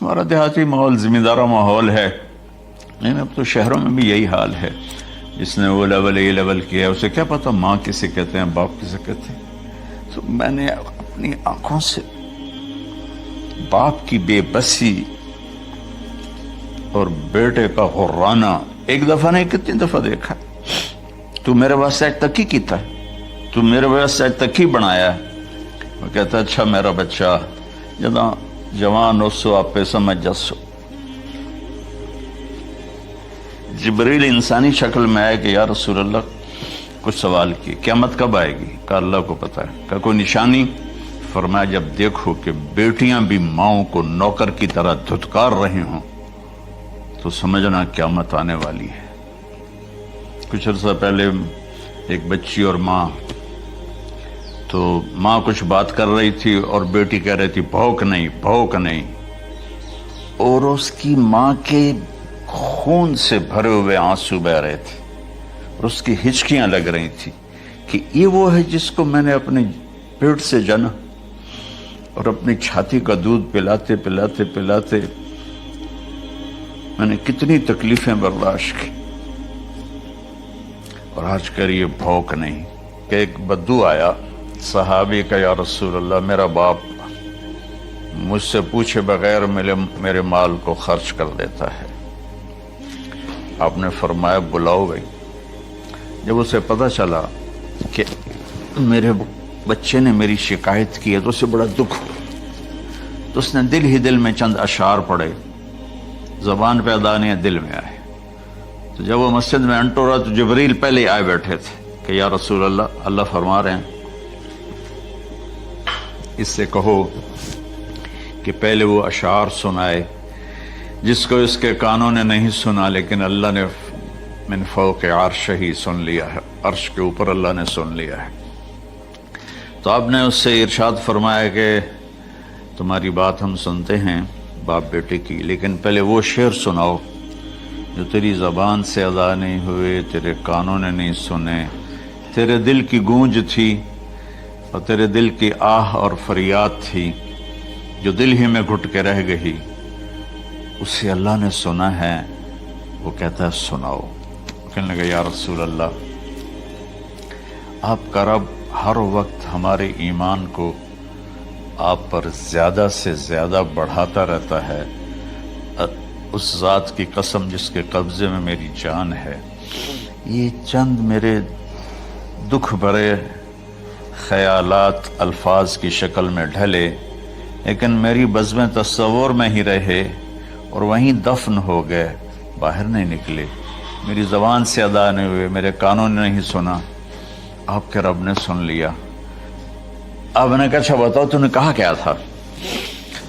ہمارا دیہاتی ماحول زمیندارہ ماحول ہے، لیکن اب تو شہروں میں بھی یہی حال ہے. جس نے وہ لیول یہ لیول کیا اسے کیا پتا ماں کسے کہتے ہیں باپ کسے کہتے ہیں. تو میں نے اپنی آنکھوں سے باپ کی بے بسی اور بیٹے کا غرانہ ایک دفعہ نہیں کتنی دفعہ دیکھا. تو میرے واسطے آج تک ہی کیتا ہے، تو میرے واسطے آج تک ہی بنایا ہے. وہ کہتا ہے اچھا میرا بچہ جداں جوان ہو سو آپ پہ سمجھ جسو. جبریل انسانی شکل میں آئے کہ یا رسول اللہ کچھ سوال کیے، قیامت کب آئے گی؟ کہ اللہ کو پتہ ہے. کہ کوئی نشانی؟ فرمایا جب دیکھو کہ بیٹیاں بھی ماؤں کو نوکر کی طرح دھتکار رہے ہوں تو سمجھنا قیامت آنے والی ہے. کچھ عرصہ پہلے ایک بچی اور ماں، تو ماں کچھ بات کر رہی تھی اور بیٹی کہہ رہی تھی بھوک نہیں بھوک نہیں، اور اس کی ماں کے خون سے بھرے ہوئے آنسو بہ رہے تھے اور اس کی ہچکیاں لگ رہی تھی کہ یہ وہ ہے جس کو میں نے اپنے پیٹ سے جنا اور اپنی چھاتی کا دودھ پلاتے پلاتے پلاتے میں نے کتنی تکلیفیں برداشت کی، اور آج کر یہ بھوک نہیں. کہ ایک بدو آیا صحابی کا، یا رسول اللہ میرا باپ مجھ سے پوچھے بغیر میرے مال کو خرچ کر دیتا ہے. آپ نے فرمایا بلاؤ بھائی. جب اسے پتہ چلا کہ میرے بچے نے میری شکایت کی ہے تو اسے بڑا دکھ ہوا. تو اس نے دل ہی دل میں چند اشعار پڑھے، زبان پہ ادا نہیں دل میں آئے. تو جب وہ مسجد میں انٹو رہا تو جبریل پہلے ہی آئے بیٹھے تھے کہ یا رسول اللہ اللہ فرما رہے ہیں اس سے کہو کہ پہلے وہ اشعار سنائے جس کو اس کے کانوں نے نہیں سنا لیکن اللہ نے من فوق عرش ہی سن لیا ہے، عرش کے اوپر اللہ نے سن لیا ہے. تو آپ نے اس سے ارشاد فرمایا کہ تمہاری بات ہم سنتے ہیں باپ بیٹے کی، لیکن پہلے وہ شعر سناؤ جو تیری زبان سے ادا نہیں ہوئے، تیرے کانوں نے نہیں سنے، تیرے دل کی گونج تھی اور تیرے دل کی آہ اور فریاد تھی جو دل ہی میں گھٹ کے رہ گئی، اسے اللہ نے سنا ہے. وہ کہتا ہے سناؤ. کہنے لگا یا رسول اللہ آپ کا رب ہر وقت ہمارے ایمان کو آپ پر زیادہ سے زیادہ بڑھاتا رہتا ہے، اس ذات کی قسم جس کے قبضے میں میری جان ہے. یہ چند میرے دکھ بھرے خیالات الفاظ کی شکل میں ڈھلے لیکن میری بزم تصور میں ہی رہے اور وہیں دفن ہو گئے، باہر نہیں نکلے، میری زبان سے ادا نہیں ہوئے، میرے کانوں نے نہیں سنا، آپ کے رب نے سن لیا. آپ نے کہا اچھا بتاؤ تم نے کہا کیا تھا؟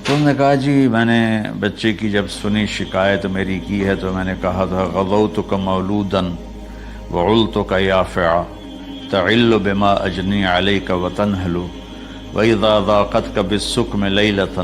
تم نے کہا جی میں نے بچے کی جب سنی شکایت میری کی ہے تو میں نے کہا تھا غضوتک مولودا وعلتک یافعا تعل بما اجنی علیک وتنہل وإذا ضاقتك بالسقم ليلة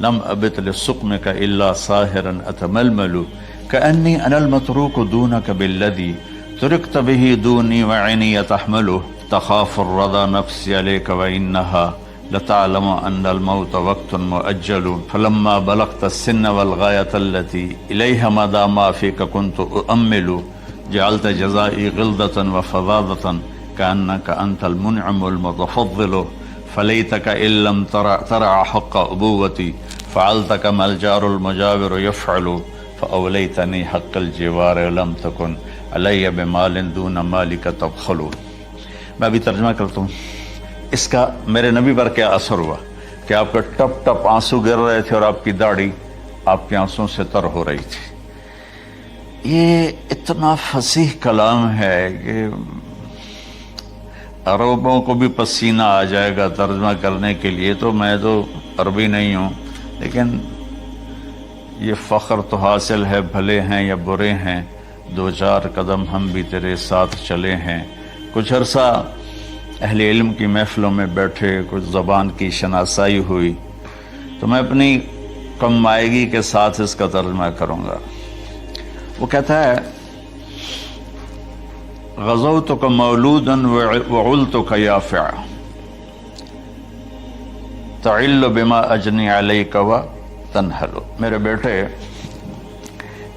لم أبت لسقمك إلا ساهرا أتململ كأني أنا المتروك دونك بالذي تركت به دوني وعيني تحمله تخاف الرضا نفسي عليك وإنها لتعلم أن الموت وقت مؤجل فلما بلغت السن والغاية التي إليها مدى ما فيك كنت أؤمل جعلت جزائي غلظة وفظاظة كأنك أنت المنعم المتفضل فليتك إن لم ترع حق أبوتي فعلت كما الجار المجاور يفعل فأوليتني حق الجوار ولم تكن علي بمال دون مالك تبخل. میں ابھی ترجمہ کرتا ہوں. اس کا میرے نبی پر کیا اثر ہوا کہ آپ کے ٹپ ٹپ آنسو گر رہے تھے اور آپ کی داڑھی آپ کے آنسوں سے تر ہو رہی تھی. یہ اتنا فصیح کلام ہے کہ عربوں کو بھی پسینہ آ جائے گا ترجمہ کرنے کے لیے. تو میں تو عربی نہیں ہوں لیکن یہ فخر تو حاصل ہے، بھلے ہیں یا برے ہیں دو چار قدم ہم بھی تیرے ساتھ چلے ہیں. کچھ عرصہ اہل علم کی محفلوں میں بیٹھے، کچھ زبان کی شناسائی ہوئی تو میں اپنی کم مائگی کے ساتھ اس کا ترجمہ کروں گا. وہ کہتا ہے غزوتک مولودا وعلتک یافعا تعل بما اجنی علیک وتنہل تنحل، میرے بیٹے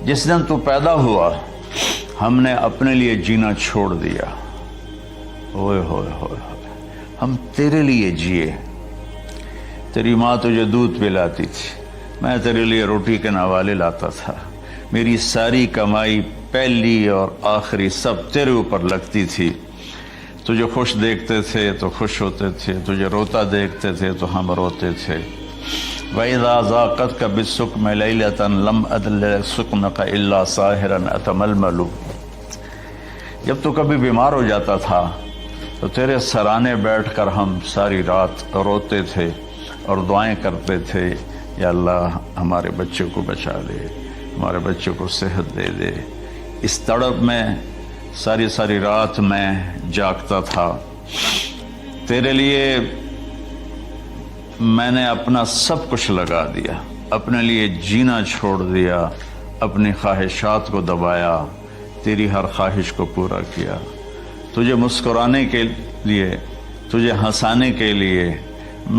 جس دن تو پیدا ہوا ہم نے اپنے لیے جینا چھوڑ دیا، ہوئے ہوئے ہوئے ہوئے، ہم تیرے لیے جیے۔ تیری ماں تجھے دودھ پلاتی تھی، میں تیرے لیے روٹی کے نوالے لاتا تھا، میری ساری کمائی پہلی اور آخری سب تیرے اوپر لگتی تھی۔ تجھے خوش دیکھتے تھے تو خوش ہوتے تھے، تجھے روتا دیکھتے تھے تو ہم روتے تھے۔ وَإِذَا ذَاقَتْكَ بِالسُّقْمِ لَيْلَةً لَمْ أَدْلِ سُقْمَكَ إِلَّا سَاهِرًا أَتَمَلْمَلُ، جب تو کبھی بیمار ہو جاتا تھا تو تیرے سرانے بیٹھ کر ہم ساری رات روتے تھے اور دعائیں کرتے تھے، یا اللہ ہمارے بچے کو بچا لے، ہمارے بچے کو صحت دے دے۔ اس تڑپ میں ساری ساری رات میں جاگتا تھا، تیرے لیے میں نے اپنا سب کچھ لگا دیا، اپنے لیے جینا چھوڑ دیا، اپنی خواہشات کو دبایا، تیری ہر خواہش کو پورا کیا۔ تجھے مسکرانے کے لیے، تجھے ہنسانے کے لیے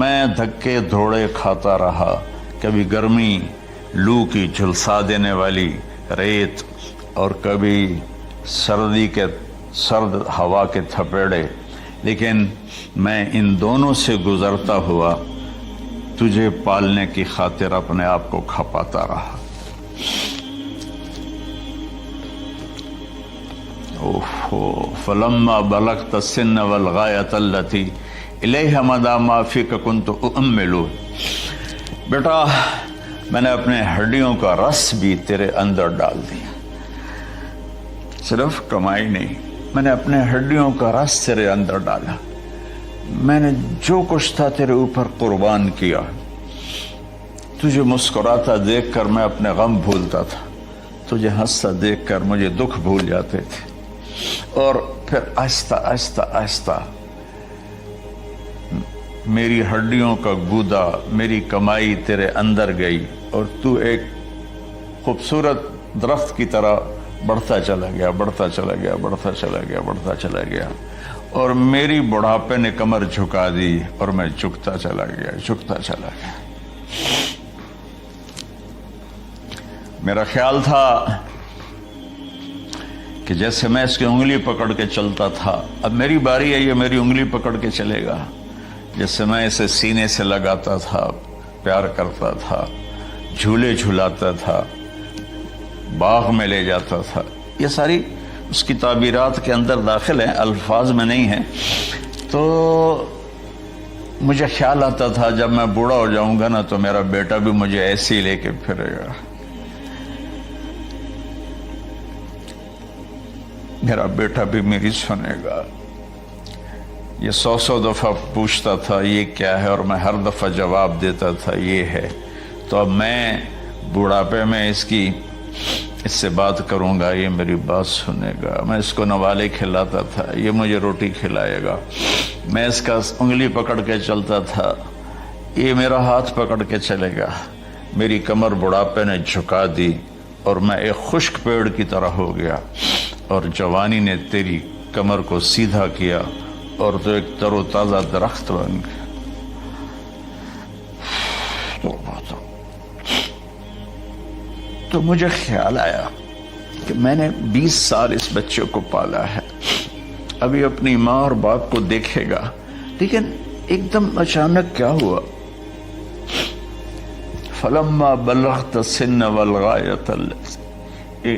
میں دھکے دھوڑے کھاتا رہا، کبھی گرمی لو کی جھلسا دینے والی ریت اور کبھی سردی کے سرد ہوا کے تھپیڑے، لیکن میں ان دونوں سے گزرتا ہوا تجھے پالنے کی خاطر اپنے آپ کو کھپاتا رہا۔ فلما بلغت السن والغایۃ التی الیہ مدی ما فیک کنت اؤمل، بیٹا میں نے اپنے ہڈیوں کا رس بھی تیرے اندر ڈال دیا، صرف کمائی نہیں، میں نے اپنے ہڈیوں کا رس تیرے اندر ڈالا، میں نے جو کچھ تھا تیرے اوپر قربان کیا۔ تجھے مسکراتا دیکھ کر میں اپنے غم بھولتا تھا، تجھے ہنستا دیکھ کر مجھے دکھ بھول جاتے تھے، اور پھر آہستہ آہستہ آہستہ میری ہڈیوں کا گودا، میری کمائی تیرے اندر گئی، اور تو ایک خوبصورت درخت کی طرح بڑھتا چلا گیا، بڑھتا چلا گیا، بڑھتا چلا گیا، بڑھتا چلا گیا، اور میری بڑھاپے نے کمر جھکا دی اور میں جھکتا چلا گیا، جھکتا چلا گیا۔ میرا خیال تھا کہ جیسے میں اس کی انگلی پکڑ کے چلتا تھا، اب میری باری ہے، یہ میری انگلی پکڑ کے چلے گا۔ جیسے میں اسے سینے سے لگاتا تھا، پیار کرتا تھا، جھولے جھلاتا تھا، باغ میں لے جاتا تھا، یہ ساری اس کی تعبیرات کے اندر داخل ہیں، الفاظ میں نہیں ہیں۔ تو مجھے خیال آتا تھا جب میں بوڑھا ہو جاؤں گا نا تو میرا بیٹا بھی مجھے ایسے ہی لے کے پھرے گا، میرا بیٹا بھی میری سنے گا۔ یہ 100 دفعہ پوچھتا تھا یہ کیا ہے، اور میں ہر دفعہ جواب دیتا تھا یہ ہے۔ تو اب میں بوڑھاپے میں اس سے بات کروں گا، یہ میری بات سنے گا۔ میں اس کو نوالے کھلاتا تھا، یہ مجھے روٹی کھلائے گا۔ میں اس کا انگلی پکڑ کے چلتا تھا، یہ میرا ہاتھ پکڑ کے چلے گا۔ میری کمر بڑھاپے نے جھکا دی اور میں ایک خشک پیڑ کی طرح ہو گیا، اور جوانی نے تیری کمر کو سیدھا کیا اور تو ایک تر و تازہ درخت بن گیا۔ تو مجھے خیال آیا کہ میں نے 20 سال اس بچے کو پالا ہے، ابھی اپنی ماں اور باپ کو دیکھے گا، لیکن ایک دم اچانک کیا ہوا؟ فلما بلغت السن والغایۃ التی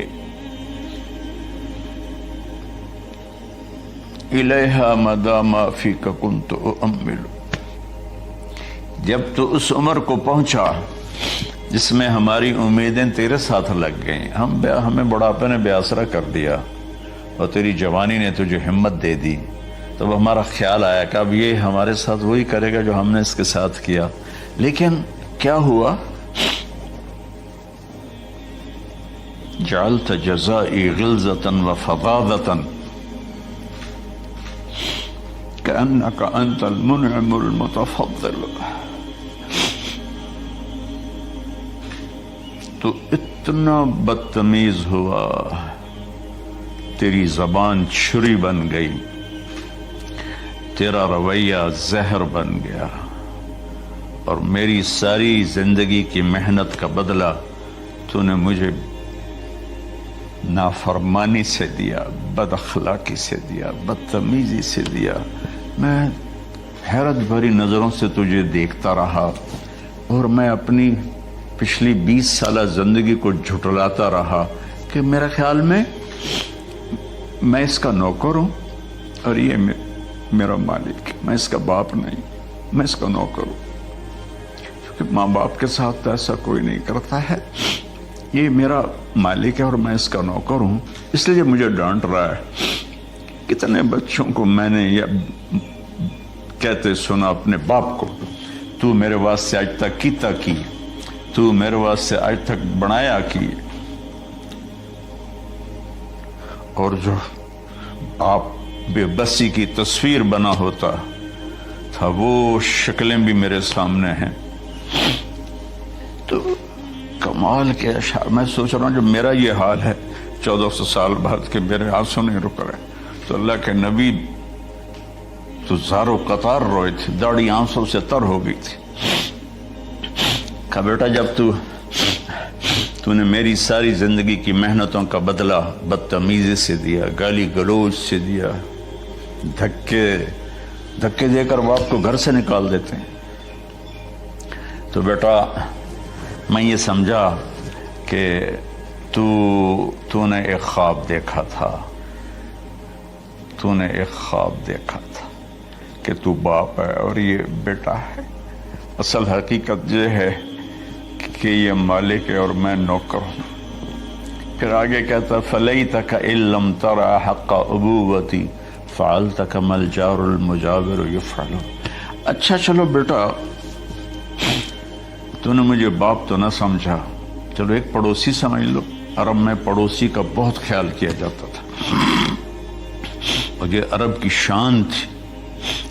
الیہا مدی ما فیک کنت اؤمل، جب تو اس عمر کو پہنچا جس میں ہماری امیدیں تیرے ساتھ لگ گئیں، ہمیں بڑھاپے نے بے آسرا کر دیا اور تیری جوانی نے تجھے ہمت دے دی، تب ہمارا خیال آیا کہ اب یہ ہمارے ساتھ وہی کرے گا جو ہم نے اس کے ساتھ کیا۔ لیکن کیا ہوا؟ جعلت جزائی غلظۃ وفظاظۃ کأنک انت المنعم المتفضل، تو اتنا بدتمیز ہوا، تیری زبان چھری بن گئی، تیرا رویہ زہر بن گیا، اور میری ساری زندگی کی محنت کا بدلہ تو نے مجھے نافرمانی سے دیا، بد اخلاقی سے دیا، بدتمیزی سے دیا۔ میں حیرت بھری نظروں سے تجھے دیکھتا رہا اور میں اپنی پچھلی 20 سالہ زندگی کو جھٹلاتا رہا کہ میرے خیال میں میں اس کا نوکر ہوں اور یہ میرا مالک، میں اس کا باپ نہیں، میں اس کا نوکر ہوں، کیونکہ ماں باپ کے ساتھ ایسا کوئی نہیں کرتا ہے، یہ میرا مالک ہے اور میں اس کا نوکر ہوں، اس لیے مجھے ڈانٹ رہا ہے۔ کتنے بچوں کو میں نے یہ کہتے سنا اپنے باپ کو، تو میرے واسطے آج تک کیتا کی، تو میرے واسطے آج تک بنایا کی، اور جو آپ بے بسی کی تصویر بنا ہوتا تھا وہ شکلیں بھی میرے سامنے ہیں۔ تو کمال کے اشعار، میں سوچ رہا ہوں جو میرا یہ حال ہے 1400 سال بعد کہ میرے آنسو نہیں رک رہے، تو اللہ کے نبی تو زارو قطار روئے تھے، داڑھی آنسوں سے تر ہو گئی تھی۔ کہا بیٹا جب تو نے میری ساری زندگی کی محنتوں کا بدلہ بدتمیزی سے دیا، گالی گلوچ سے دیا، دھکے دے کر باپ کو گھر سے نکال دیتے ہیں، تو بیٹا میں یہ سمجھا کہ تو نے ایک خواب دیکھا تھا، تو نے ایک خواب دیکھا تھا کہ تو باپ ہے اور یہ بیٹا ہے۔ اصل حقیقت یہ ہے کہ یہ مالک ہے اور میں نوکر ہوں۔ پھر آگے کہتا فَلَيْتَكَ إِن لَّمْ تَرَ حَقَّ أُبُوَّتِي فَعَلْتَ كَمَا الْجَارُ الْمُجَاوِرُ يَفْعَلُ۔ اچھا چلو بیٹا، تو نے مجھے باپ تو نہ سمجھا، چلو ایک پڑوسی سمجھ لو۔ عرب میں پڑوسی کا بہت خیال کیا جاتا تھا، اور یہ عرب کی شان تھی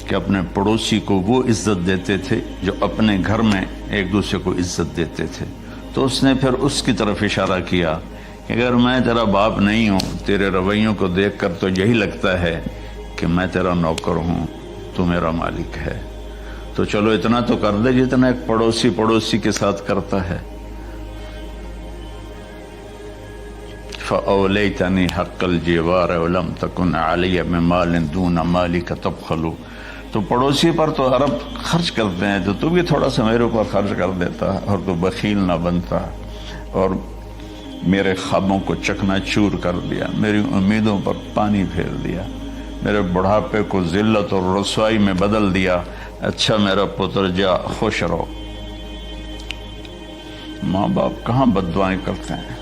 کہ اپنے پڑوسی کو وہ عزت دیتے تھے جو اپنے گھر میں ایک دوسرے کو عزت دیتے تھے۔ تو اس نے پھر اس کی طرف اشارہ کیا کہ اگر میں تیرا باپ نہیں ہوں، تیرے رویوں کو دیکھ کر تو یہی لگتا ہے کہ میں تیرا نوکر ہوں، تو میرا مالک ہے، تو چلو اتنا تو کر دے جتنا ایک پڑوسی کے ساتھ کرتا ہے۔ فَأَوْلَيْتَنِي حَقَّ الْجِوَارِ وَلَمْ تَكُنْ عَلَيَّ مِنْ دُونَ مَالِكَ تَبْخَلُ۔ تو پڑوسی پر تو عرب خرچ کرتے ہیں، تو بھی تھوڑا سا میرے اوپر خرچ کر دیتا اور تو بخیل نہ بنتا، اور میرے خوابوں کو چکنا چور کر دیا، میری امیدوں پر پانی پھیر دیا، میرے بڑھاپے کو ذلت اور رسوائی میں بدل دیا۔ اچھا میرا پتر جا خوش رہو۔ ماں باپ کہاں بد دعائیں کرتے ہیں؟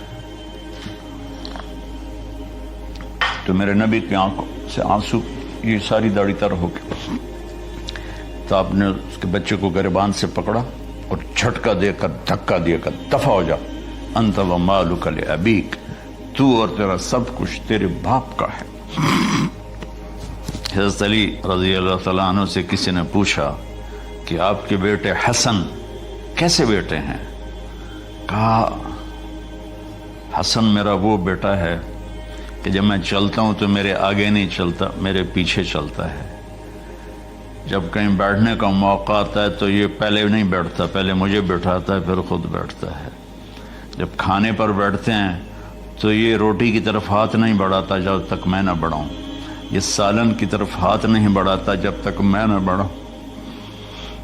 تو میرے نبی کی آنکھوں سے آنسو، یہ ساری داڑھی تر ہو گئی، تو آپ نے اس کے بچے کو گریبان سے پکڑا اور جھٹکا دے کر دھکا دے کر دفع ہو جا، انت ومالک لابیک، تو اور تیرا سب کچھ تیرے باپ کا ہے۔ حضرت علی رضی اللہ تعالیٰ عنہ سے کسی نے پوچھا کہ آپ کے بیٹے حسن کیسے بیٹے ہیں؟ کہا حسن میرا وہ بیٹا ہے کہ جب میں چلتا ہوں تو میرے آگے نہیں چلتا، میرے پیچھے چلتا ہے، جب کہیں بیٹھنے کا موقع آتا ہے تو یہ پہلے نہیں بیٹھتا، پہلے مجھے بٹھاتا ہے پھر خود بیٹھتا ہے، جب کھانے پر بیٹھتے ہیں تو یہ روٹی کی طرف ہاتھ نہیں بڑھاتا جب تک میں نہ بڑھاؤں، یہ سالن کی طرف ہاتھ نہیں بڑھاتا جب تک میں نہ بڑھاؤں،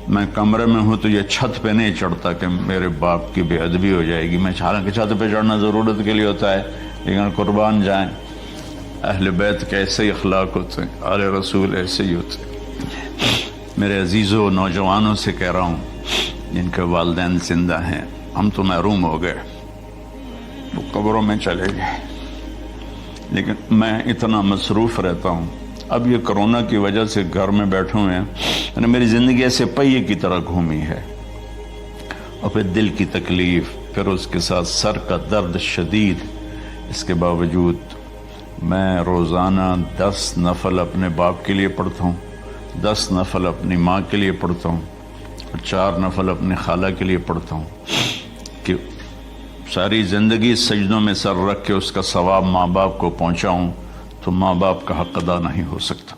میں کمرے میں ہوں تو یہ چھت پہ نہیں چڑھتا کہ میرے باپ کی بے ادبی ہو جائے گی۔ میں حالانکہ چھت پہ چڑھنا ضرورت کے لیے ہوتا ہے، لیکن قربان جائیں اہل بیت کے ایسے ہی اخلاق ہوتے ہیں، آل رسول ایسے ہی ہوتے ہیں۔ میرے عزیزوں نوجوانوں سے کہہ رہا ہوں جن کے والدین زندہ ہیں، ہم تو محروم ہو گئے، وہ قبروں میں چلے گئے، لیکن میں اتنا مصروف رہتا ہوں۔ اب یہ کرونا کی وجہ سے گھر میں بیٹھے ہوئے ہیں، یعنی میری زندگی ایسے پہیے کی طرح گھومی ہے، اور پھر دل کی تکلیف، پھر اس کے ساتھ سر کا درد شدید، اس کے باوجود میں روزانہ 10 نفل اپنے باپ کے لیے پڑھتا ہوں، 10 نفل اپنی ماں کے لیے پڑھتا ہوں، اور 4 نفل اپنی خالہ کے لیے پڑھتا ہوں، کہ ساری زندگی سجدوں میں سر رکھ کے اس کا ثواب ماں باپ کو پہنچاؤں، تو ماں باپ کا حق ادا نہیں ہو سکتا۔